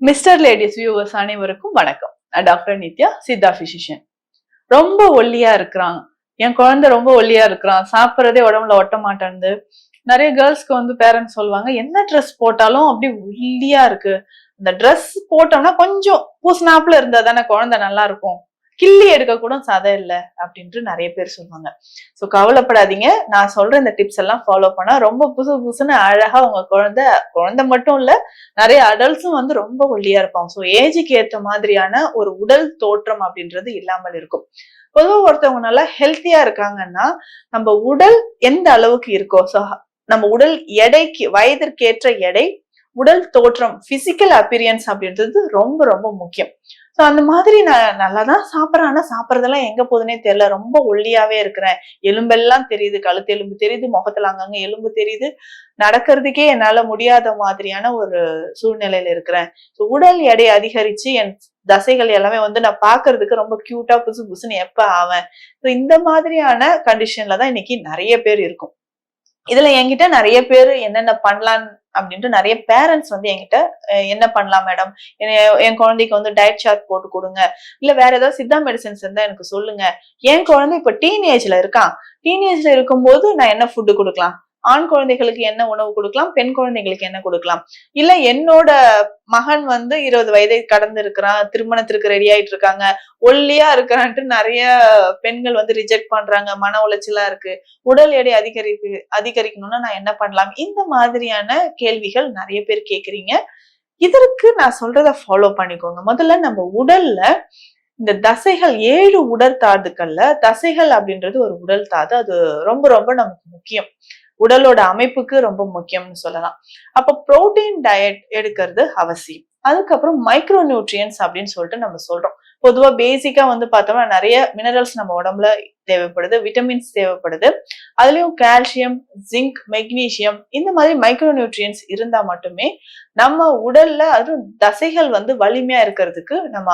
Mister ladies viewers அனைவருக்கும் வணக்கம். நான் டாக்டர் நித்யா, சித்தா பிசிஷியன். ரொம்ப ஒல்லியா இருக்கிறான், என் குழந்தை ரொம்ப ஒல்லியா இருக்கிறான், சாப்பிட்றதே உடம்புல ஒட்ட மாட்டேன்து. நிறைய கேர்ள்ஸ்க்கு வந்து பேரண்ட்ஸ் சொல்லுவாங்க, என்ன ட்ரெஸ் போட்டாலும் அப்படி ஒல்லியா இருக்கு, இந்த ட்ரெஸ் போட்டோம்னா கொஞ்சம் பூசினாப்புல இருந்தா தானே குழந்தை நல்லா இருக்கும், கிள்ளி எடுக்க கூட சதை இல்லை அப்படின்ட்டு நிறைய பேர் சொல்லுவாங்க. ஸோ கவலைப்படாதீங்க, நான் சொல்ற இந்த டிப்ஸ் எல்லாம் ஃபாலோ பண்ணா ரொம்ப புதுசுன்னு அழகா உங்க குழந்தை மட்டும் இல்ல, நிறைய அடல்ட்ஸும் வந்து ரொம்ப ஒல்லியா இருப்பாங்க. ஸோ ஏஜுக்கு ஏற்ற மாதிரியான ஒரு உடல் தோற்றம் அப்படின்றது இல்லாமல் இருக்கும். பொதுவாக ஒருத்தவங்க நல்லா ஹெல்த்தியா இருக்காங்கன்னா நம்ம உடல் எந்த அளவுக்கு இருக்கோ, ஸோ நம்ம உடல் எடைக்கு வயதிற்கேற்ற எடை, உடல் தோற்றம், பிசிக்கல் அப்பியரன்ஸ் அப்படின்றது ரொம்ப ரொம்ப முக்கியம். சோ அந்த மாதிரி நான் நல்லாதான் சாப்பிட்றேன், ஆனா சாப்பிட்றதெல்லாம் எங்க போகுதுன்னே தெரியல, ரொம்ப ஒல்லியாவே இருக்கிறேன், எலும்பெல்லாம் தெரியுது, கழுத்து எலும்பு தெரியுது, முகத்துல அங்கங்க எலும்பு தெரியுது, நடக்கிறதுக்கே என்னால முடியாத மாதிரியான ஒரு சூழ்நிலையில இருக்கிறேன். உடல் எடை அதிகரிச்சு என் தசைகள் எல்லாமே வந்து நான் பாக்குறதுக்கு ரொம்ப கியூட்டா புதுசு புதுசுன்னு எப்ப ஆவேன். இந்த மாதிரியான கண்டிஷன்ல தான் இன்னைக்கு நிறைய பேர் இருக்கும். இதுல என்கிட்ட நிறைய பேர் என்னென்ன பண்ணலான்னு அப்படின்ட்டு நிறைய பேரண்ட்ஸ் வந்து என்கிட்ட என்ன பண்ணலாம் மேடம், என் குழந்தைக்கு வந்து டயட் சார்ட் போட்டு கொடுங்க, இல்ல வேற ஏதாவது சித்தா மெடிசன்ஸ் இருந்தா எனக்கு சொல்லுங்க, என் குழந்தை இப்ப டீனேஜ்ல இருக்கான், டீனேஜ்ல இருக்கும்போது நான் என்ன ஃபுட்டு கொடுக்கலாம், ஆண் குழந்தைகளுக்கு என்ன உணவு கொடுக்கலாம், பெண் குழந்தைகளுக்கு என்ன கொடுக்கலாம், இல்ல என்னோட மகன் வந்து 20 வயதை கடந்து இருக்கிறான், திருமணத்திற்கு ரெடி ஆயிட்டு இருக்காங்க, ஒல்லியா இருக்கிறான்ட்டு நிறைய பெண்கள் வந்து ரிஜெக்ட் பண்றாங்க, மன உளைச்சலா இருக்கு, உடல் எடை அதிகரிக்கணும்னா நான் என்ன பண்ணலாம், இந்த மாதிரியான கேள்விகள் நிறைய பேர் கேக்குறீங்க. இதற்கு நான் சொல்றத ஃபாலோ பண்ணிக்கோங்க. முதல்ல நம்ம உடல்ல இந்த தசைகள் 7 உடற்தாதுக்கள்ல தசைகள் அப்படின்றது ஒரு உடல் தாது, அது ரொம்ப ரொம்ப நமக்கு முக்கியம், உடலோட அமைப்புக்கு ரொம்ப முக்கியம்னு சொல்லலாம். அப்ப புரோட்டீன் டயட் எடுக்கிறது அவசியம். அதுக்கப்புறம் மைக்ரோ நியூட்ரியன்ஸ் அப்படின்னு சொல்லிட்டு நம்ம சொல்றோம். பொதுவா பேசிக்கா வந்து பார்த்தோம்னா நிறைய மினரல்ஸ் நம்ம உடம்புல தேவைப்படுது, விட்டமின்ஸ் தேவைப்படுது, அதுலயும் கால்சியம், ஜிங்க், மெக்னீசியம், இந்த மாதிரி மைக்ரோ நியூட்ரியன்ஸ் இருந்தா மட்டுமே நம்ம உடல்ல, அதுவும் தசைகள் வந்து வலிமையா இருக்கிறதுக்கு, நம்ம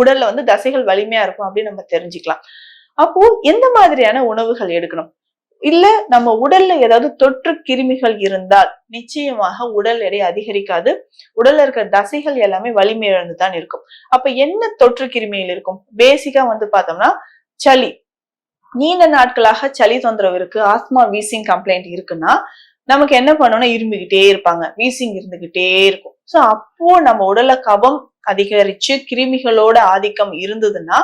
உடல்ல வந்து தசைகள் வலிமையா இருக்கும் அப்படின்னு நம்ம தெரிஞ்சுக்கலாம். அப்போ எந்த மாதிரியான உணவுகள் எடுக்கணும், இல்ல நம்ம உடல்ல ஏதாவது தொற்று கிருமிகள் இருந்தால் நிச்சயமாக உடல் எடை அதிகரிக்காது, உடல்ல இருக்கிற தசைகள் எல்லாமே வலிமை இழந்துதான் இருக்கும். அப்ப என்ன தொற்று கிருமிகள் இருக்கும், பேசிக்கா வந்து பார்த்தோம்னா சளி, நீண்ட நாட்களாக சளி தொந்தரவு இருக்கு, ஆஸ்மா வீசிங் கம்ப்ளைண்ட் இருக்குன்னா நமக்கு என்ன பண்ணணும்னா இருமிக்கிட்டே இருப்பாங்க, வீசிங் இருந்துகிட்டே இருக்கும். சோ அப்போ நம்ம உடல்ல கபம் அதிகரிச்சு கிருமிகளோட ஆதிக்கம் இருந்ததுன்னா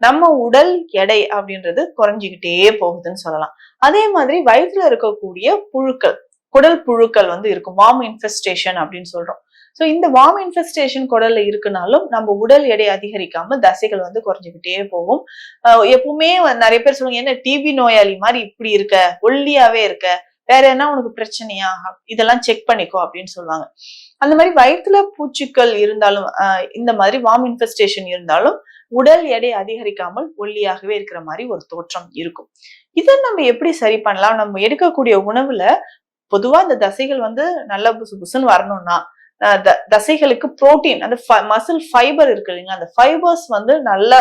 நம்ம உடல் எடை அப்படின்றது குறைஞ்சுக்கிட்டே போகுதுன்னு சொல்லலாம். அதே மாதிரி வயிற்றுல இருக்கக்கூடிய புழுக்கள், குடல் புழுக்கள் வந்து இருக்கும், வார்ம் இன்ஃபெஸ்டேஷன் அப்படின்னு சொல்றோம். சோ இந்த வார்ம் இன்ஃபெஸ்டேஷன் குடல்ல இருக்குனாலும் நம்ம உடல் எடை அதிகரிக்காம தசைகள் வந்து குறைஞ்சுக்கிட்டே போகும். எப்பவுமே நிறைய பேர் சொல்லுவாங்க, என்ன டிபி நோயாளி மாதிரி இப்படி இருக்க, ஒல்லியாவே இருக்க, வேற என்ன உனக்கு பிரச்சனையா, இதெல்லாம் செக் பண்ணிக்கோ அப்படின்னு சொல்லுவாங்க. அந்த மாதிரி வயிற்றுல பூச்சிகள் இருந்தாலும், இந்த மாதிரி வார்ம் இன்ஃபெஸ்டேஷன் இருந்தாலும் உடல் எடை அதிகரிக்காமல் ஒல்லியாகவே இருக்கிற மாதிரி ஒரு தோற்றம் இருக்கும். இதை நம்ம எப்படி சரி பண்ணலாம், நம்ம எடுக்கக்கூடிய உணவுல பொதுவா இந்த தசைகள் வந்து நல்லா புசு புசுன்னு வரணும்னா தசைகளுக்கு புரோட்டீன், அந்த மசில் ஃபைபர் இருக்கு இல்லைங்களா, அந்த ஃபைபர்ஸ் வந்து நல்ல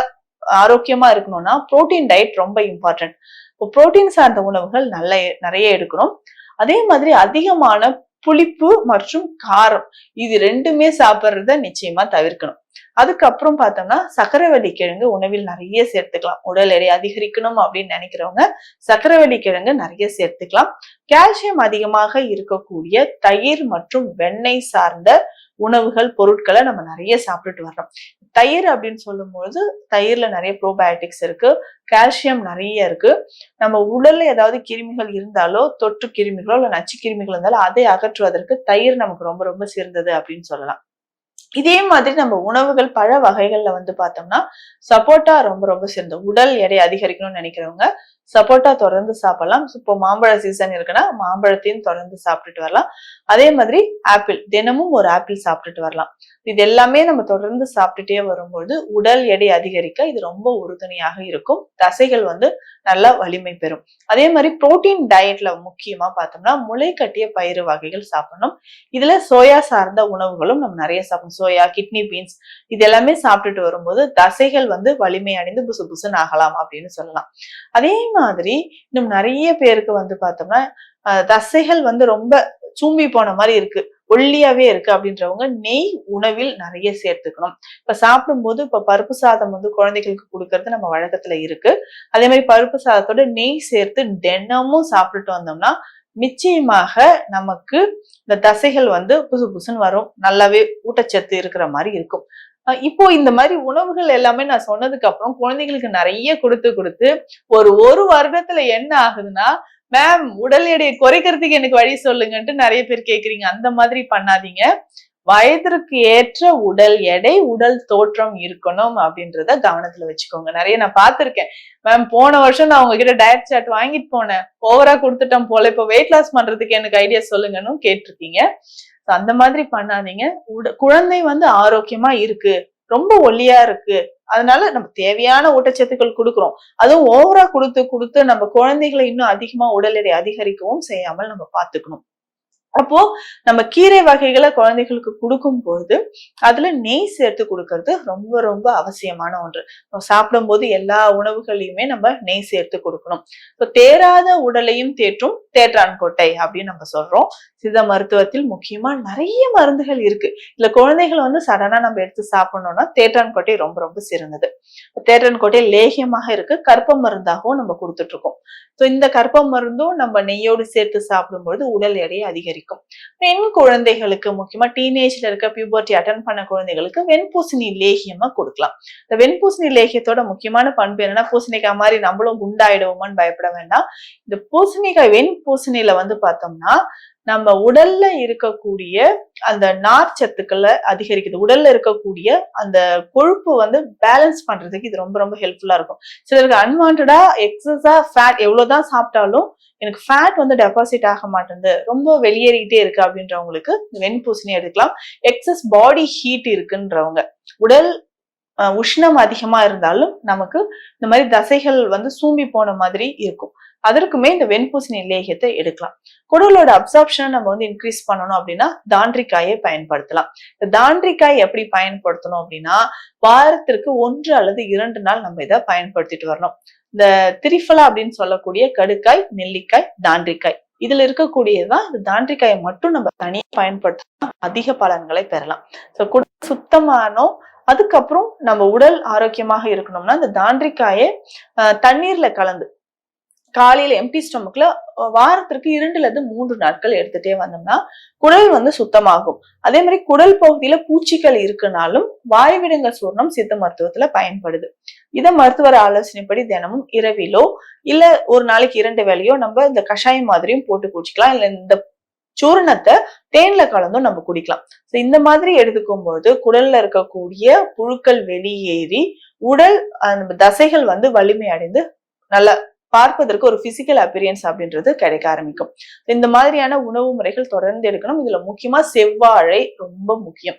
ஆரோக்கியமா இருக்கணும்னா புரோட்டீன் டயட் ரொம்ப இம்பார்ட்டன்ட். இப்போ புரோட்டீன் சார்ந்த உணவுகள் நிறைய எடுக்கணும். அதே மாதிரி அதிகமான புளிப்பு மற்றும் காரம், இது ரெண்டுமே சாப்பிட்றத நிச்சயமா தவிர்க்கணும். அதுக்கப்புறம் பார்த்தோம்னா சக்கரவள்ளி கிழங்கு உணவில் நிறைய சேர்த்துக்கலாம், உடல் எடை அதிகரிக்கணும் அப்படின்னு நினைக்கிறவங்க சக்கரவள்ளி கிழங்கு நிறைய சேர்த்துக்கலாம். கால்சியம் அதிகமாக இருக்கக்கூடிய தயிர் மற்றும் வெண்ணெய் சார்ந்த உணவுகள், பொருட்களை நம்ம நிறைய சாப்பிட்டுட்டு வர்றோம். தயிர் அப்படின்னு சொல்லும் பொழுது தயிர்ல நிறைய ப்ரோபயோட்டிக்ஸ் இருக்கு, கால்சியம் நிறைய இருக்கு. நம்ம உடல்ல ஏதாவது கிருமிகள் இருந்தாலோ, தொற்று கிருமிகளோ இல்ல நச்சு கிருமிகள் இருந்தாலும் அதை அகற்றுவதற்கு தயிர் நமக்கு ரொம்ப ரொம்ப சிறந்தது அப்படின்னு சொல்லலாம். இதே மாதிரி நம்ம உணவுகள் பழ வகைகள்ல வந்து பார்த்தோம்னா சப்போட்டா ரொம்ப ரொம்ப சிறந்தது, உடல் எடை அதிகரிக்கணும்னு நினைக்கிறவங்க சப்போட்டா தொடர்ந்து சாப்பிடலாம். இப்போ மாம்பழ சீசன் இருக்குன்னா மாம்பழத்தையும் தொடர்ந்து சாப்பிட்டுட்டு வரலாம். அதே மாதிரி ஆப்பிள், தினமும் ஒரு ஆப்பிள் சாப்பிட்டுட்டு வரலாம். இது எல்லாமே நம்ம தொடர்ந்து சாப்பிட்டுட்டே வரும்போது உடல் எடை அதிகரிக்க இது ரொம்ப உறுதுணையாக இருக்கும், தசைகள் வந்து நல்லா வலிமை பெறும். அதே மாதிரி புரோட்டீன் டயட்ல முக்கியமா பார்த்தோம்னா முளை கட்டிய பயிறு வகைகள் சாப்பிடணும். இதுல சோயா சார்ந்த உணவுகளும் நம்ம நிறைய சாப்பிடணும், சோயா, கிட்னி பீன்ஸ், இது எல்லாமே சாப்பிட்டுட்டு வரும்போது தசைகள் வந்து வலிமை அடைந்து புசு புசுன்னு ஆகலாம் அப்படின்னு சொல்லலாம். அதே மாதிரி இன்னும் நிறைய பேருக்கு வந்து பார்த்தோம்னா தசைகள் வந்து ரொம்ப சூம்பி போன மாதிரி இருக்கு, ஒல்லியாவே இருக்கு அப்படின்றவங்க நெய் உணவில் நிறைய சேர்த்துக்கணும். இப்ப சாப்பிடும்போது இப்ப பருப்பு சாதம் வந்து குழந்தைகளுக்கு கொடுக்கறது நம்ம வழக்கத்துல இருக்கு. அதே மாதிரி பருப்பு சாதத்தோட நெய் சேர்த்து தினமும் சாப்பிட்டுட்டு வந்தோம்னா நிச்சயமாக நமக்கு இந்த தசைகள் வந்து புசு புசுன்னு வரும், நல்லாவே ஊட்டச்சத்து இருக்கிற மாதிரி இருக்கும். இப்போ இந்த மாதிரி உணவுகள் எல்லாமே நான் சொன்னதுக்கு அப்புறம் குழந்தைகளுக்கு நிறைய கொடுத்து ஒரு வருடத்துல என்ன ஆகுதுன்னா, மேம் உடல் எடையை குறைக்கிறதுக்கு எனக்கு வழி சொல்லுங்கன்ட்டு நிறைய பேர் கேக்குறீங்க. அந்த மாதிரி பண்ணாதீங்க. வயதிற்கு ஏற்ற உடல் எடை, உடல் தோற்றம் இருக்கணும் அப்படின்றத கவனத்துல வச்சுக்கோங்க. நிறைய நான் பார்த்திருக்கேன். மேம் போன வருஷம் நான் உங்ககிட்ட டயட் சார்ட் வாங்கிட்டு போனேன், ஓவரா கொடுத்துட்டேன் போல, இப்ப வெயிட் லாஸ் பண்றதுக்கு எனக்கு ஐடியா சொல்லுங்கன்னு கேட்டிருக்கீங்க. அந்த மாதிரி பண்ணாதீங்க. குழந்தை வந்து ஆரோக்கியமா இருக்கு, ரொம்ப ஒல்லியா இருக்கு, அதனால நம்ம தேவையான ஊட்டச்சத்துக்கள் கொடுக்குறோம். அதுவும் ஓவரா கொடுத்து நம்ம குழந்தைகளை இன்னும் அதிகமா உடல் எடை அதிகரிக்கவும் செய்யாமல் நம்ம பாத்துக்கணும். அப்போ நம்ம கீரை வகைகளை குழந்தைகளுக்கு கொடுக்கும் பொழுது அதுல நெய் சேர்த்து கொடுக்கறது ரொம்ப ரொம்ப அவசியமான ஒன்று. சாப்பிடும் போது எல்லா உணவுகளையுமே நம்ம நெய் சேர்த்து கொடுக்கணும். இப்போ தேராத உடலையும் தேற்றும் தேற்றான் கொட்டை அப்படின்னு நம்ம சொல்றோம். சித்த மருத்துவத்தில் முக்கியமா நிறைய மருந்துகள் இருக்கு. இல்ல குழந்தைகளை வந்து சடனா நம்ம எடுத்து சாப்பிடணும்னா தேற்றான் கொட்டை ரொம்ப ரொம்ப சிறந்தது. தேற்றான் கொட்டை லேகியமாக இருக்கு, கற்ப மருந்தாகவும் நம்ம கொடுத்துட்டு இருக்கோம். இந்த கற்ப மருந்தும் நம்ம நெய்யோடு சேர்த்து சாப்பிடும்போது உடல் எடையை அதிகரிக்கும். பெண் குழந்தைகளுக்கு முக்கியமா டீனேஜ்ல இருக்க பியூபர்ட்டி அட்டன் பண்ண குழந்தைகளுக்கு வெண்பூசணி லேகியமா கொடுக்கலாம். இந்த வெண்பூசணி லேகியத்தோட முக்கியமான பண்பு என்னன்னா, பூசணிக்காய் மாதிரி நம்மளும் குண்டாயிடுவோமான்னு பயப்பட வேண்டாம். இந்த பூசணிக்காய் வெண்பூசணியில வந்து பார்த்தோம்னா நம்ம உடல்ல இருக்கக்கூடிய அந்த நார் சத்துக்களை அதிகரிக்குது. உடல்ல இருக்கக்கூடிய அந்த கொழுப்பு வந்து பேலன்ஸ் பண்றதுக்கு இது ரொம்ப ரொம்ப ஹெல்ப்ஃபுல்லா இருக்கும். சிலருக்கு அன்வான்டா எக்ஸஸா ஃபேட் எவ்வளவுதான் சாப்பிட்டாலும் எனக்கு ஃபேட் வந்து டெபாசிட் ஆக மாட்டேங்குது, ரொம்ப வெளியேறிக்கிட்டே இருக்கு அப்படின்றவங்களுக்கு வெண்பூசணி எடுக்கலாம். எக்ஸஸ் பாடி ஹீட் இருக்குன்றவங்க, உடல் உஷ்ணம் அதிகமா இருந்தாலும் நமக்கு இந்த மாதிரி தசைகள் வந்து சூம்பி போன மாதிரி இருக்கும், அதற்குமே இந்த வெண்பூசணி லேகியத்தை எடுக்கலாம். குடலோட அப்சார்ப்ஷன் நம்ம வந்து இன்க்ரீஸ் பண்ணணும் அப்படின்னா தாண்டிக்காயை பயன்படுத்தலாம். இந்த தாண்டிக்காய் எப்படி பயன்படுத்தணும் அப்படின்னா, வாரத்திற்கு 1 அல்லது 2 நாள் நம்ம இதை பயன்படுத்திட்டு வரணும். இந்த திரிஃபலா அப்படின்னு சொல்லக்கூடிய கடுக்காய், நெல்லிக்காய், தாண்டிக்காய் இதுல இருக்கக்கூடியதுதான். இந்த தாண்டிக்காயை மட்டும் நம்ம தனியா பயன்படுத்தினா அதிக பலன்களை பெறலாம். குடல் சுத்தமானோம். அதுக்கப்புறம் நம்ம உடல் ஆரோக்கியமாக இருக்கணும்னா இந்த தாண்டிக்காயை தண்ணீர்ல கலந்து காலையில எம்டி ஸ்டொமக்ல வாரத்திற்கு 2 அல்லது 3 நாட்கள் எடுத்துட்டே வந்தோம்னா குடல் வந்து சுத்தமாகும். அதே மாதிரி குடல் பகுதியில பூச்சிகள் இருக்குனாலும் வாய்விடுங்க சூர்ணம் சித்த மருத்துவத்துல பயன்படுது. இதை மருத்துவர் ஆலோசனைப்படி தினமும் இரவிலோ இல்ல ஒரு நாளைக்கு 2 வேளையோ நம்ம இந்த கஷாயம் மாதிரியும் போட்டு குடிச்சுக்கலாம். இல்ல இந்த சூரணத்தை தேன்ல கலந்தும் நம்ம குடிக்கலாம். இந்த மாதிரி எடுத்துக்கும் பொழுது குடல்ல இருக்கக்கூடிய புழுக்கள் வெளியேறி உடல் தசைகள் வந்து வலிமை அடைந்து நல்ல பார்ப்பதற்கு ஒரு பிசிக்கல் அப்பியரன்ஸ் அப்படின்றது கிடைக்க ஆரம்பிக்கும். இந்த மாதிரியான உணவு முறைகள் தொடர்ந்து எடுக்கணும். இதுல முக்கியமா செவ்வாழை ரொம்ப முக்கியம்.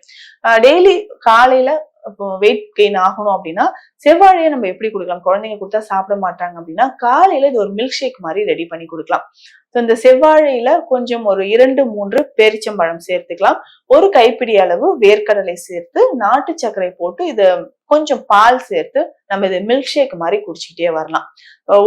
டெய்லி காலையில இப்போ வெயிட் கெயின் ஆகணும் அப்படின்னா செவ்வாழையை நம்ம எப்படி கொடுக்கலாம்? குழந்தைங்க கொடுத்தா சாப்பிட மாட்டாங்க அப்படின்னா காலையில இது ஒரு மில்க் ஷேக் மாதிரி ரெடி பண்ணி கொடுக்கலாம். இந்த செவ்வாழையில கொஞ்சம் ஒரு 2-3 பேரிச்சம்பழம் சேர்த்துக்கலாம். ஒரு கைப்பிடி அளவு வேர்க்கடலை சேர்த்து நாட்டு சர்க்கரை போட்டு இதை கொஞ்சம் பால் சேர்த்து நம்ம இதை மில்க் ஷேக் மாதிரி குடிச்சுக்கிட்டே வரலாம்.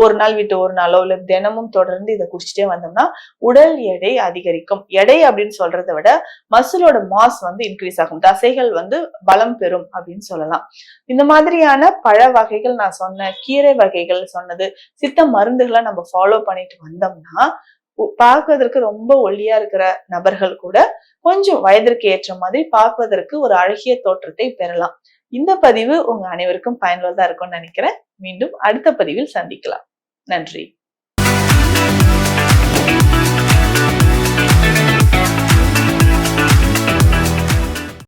ஒரு நாள் விட்டு ஒரு நாளோ இல்ல தினமும் தொடர்ந்து இதை குடிச்சுட்டே வந்தோம்னா உடல் எடை அதிகரிக்கும். எடை அப்படின்னு சொல்றதை விட மசிலோட மாஸ் வந்து இன்க்ரீஸ் ஆகும், தசைகள் வந்து பலம் பெறும் அப்படின்னு சொல்லலாம். இந்த மாதிரியான பழ வகைகள் நான் சொன்ன, கீரை வகைகள் சொன்னது, சித்த மருந்துகளை நம்ம ஃபாலோ பண்ணிட்டு வந்தோம்னா பார்ப்பதற்கு ரொம்ப ஒல்லியா இருக்கிற நபர்கள் கூட கொஞ்சம் வயதிற்கு ஏற்ற மாதிரி பார்ப்பதற்கு ஒரு அழகிய தோற்றத்தை பெறலாம். இந்த பதிவு உங்க அனைவருக்கும் பயனுள்ளதா இருக்கும்னு நினைக்கிறேன். மீண்டும் அடுத்த பதிவில் சந்திக்கலாம். நன்றி.